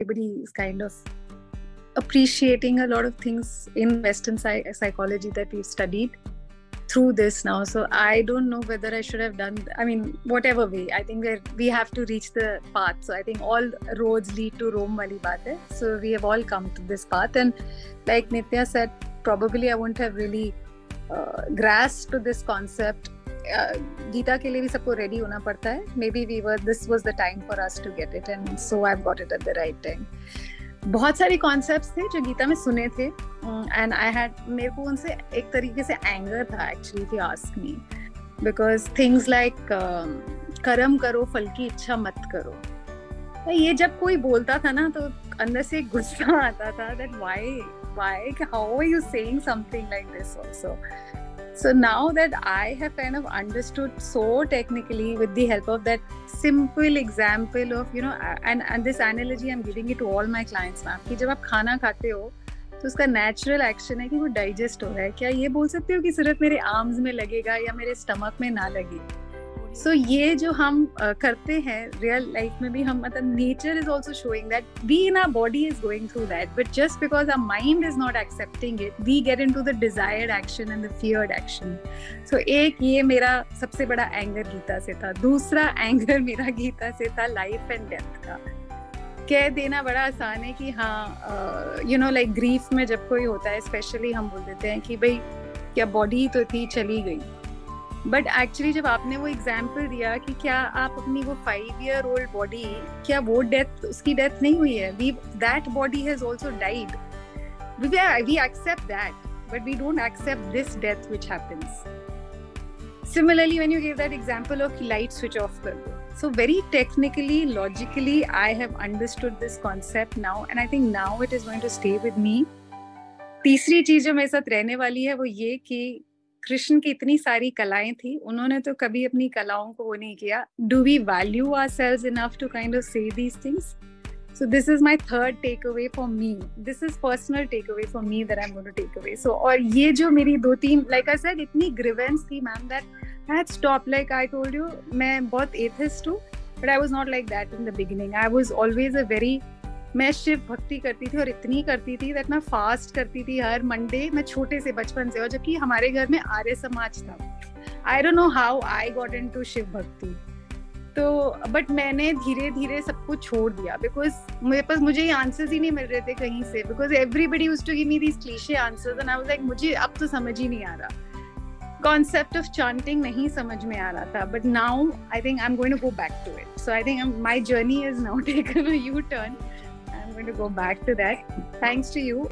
everybody is kind of appreciating a lot of things in Western psychology that we've studied through this now. So I don't know whether I should have done, I mean, whatever way, I think we have to reach the path. So I think all roads lead to Rome wali baat hai. So we have all come to this path, and like Nitya said, probably I wouldn't have really grasped this concept. Gita के लिए भी सबको ready होना पड़ता है. Maybe this was the time for us to get it, and so I've got it at the right time. बहुत सारे concepts थे जो गीता में सुने थे, एंड मेरे को उनसे एक तरीके से एंगर था actually, if you ask me, because things like कर्म करो फल की इच्छा मत करो, ये जब कोई बोलता था ना तो अंदर से गुस्सा आता था that why how are you saying something like this also. So now that I have kind of understood so technically with the help of that simple example of, you know, and this analogy I'm giving it to all my clients now, कि जब आप खाना खाते हो तो उसका natural action है कि वो digest हो रहा है. क्या ये बोल सकते हो कि सिर्फ मेरे arms में लगेगा या मेरे stomach में ना लगे? So ये जो हम करते हैं real life में भी, हम मतलब nature is also showing that we in our body is going through that, but just because our mind is not accepting it, we get into the desired action and the feared action. So एक ये मेरा सबसे बड़ा anger Gita से था. दूसरा anger मेरा गीता से था life and death का. कह देना बड़ा आसान है कि हाँ, you know, like grief में जब कोई होता है especially हम बोल देते हैं कि भाई क्या body तो थी चली गई. बट एक्चुअली जब आपने वो एग्जाम्पल दिया कि क्या आप अपनी वो 5-year-old बॉडी, क्या वो डेथ, उसकी डेथ नहीं हुई है, that body has also died, we accept that, but we don't accept this death which happens. Similarly when you give that example of light switch off कर दो, so very technically logically I have understood this concept now, and I think now it is going to stay with me. तीसरी चीज जो मेरे साथ रहने वाली है वो ये कि कृष्ण की इतनी सारी कलाएं थी, उन्होंने तो कभी अपनी कलाओं को वो नहीं किया. Do we value ourselves enough to kind of say these things? So this is my third take away for me. This is personal take away for me that I am going to take away. So और ये जो मेरी 2-3 like I said इतनी grievance थी ma'am that I had stop. Like I told you, मैं बहुत atheist हूँ, but I was not like that in the beginning. I was always a very, मैं शिव भक्ति करती थी और इतनी करती थी दैट मैं फास्ट करती थी हर मंडे. मैं छोटे से बचपन से, और जबकि हमारे घर में आर्य समाज था. I don't know how I got into Shiv bhakti. तो बट मैंने धीरे धीरे सब कुछ छोड़ दिया बिकॉज मुझे ये आंसर्स ही नहीं मिल रहे थे कहीं से, because everybody used to give me these cliche answers and I was like मुझे अब तो समझ ही नहीं आ रहा. कॉन्सेप्ट ऑफ चांटिंग नहीं समझ में आ रहा था, but now I think I am going to go back to it. So I think my journey is now taken a U-turn. I'm going to go back to that. Thanks to you.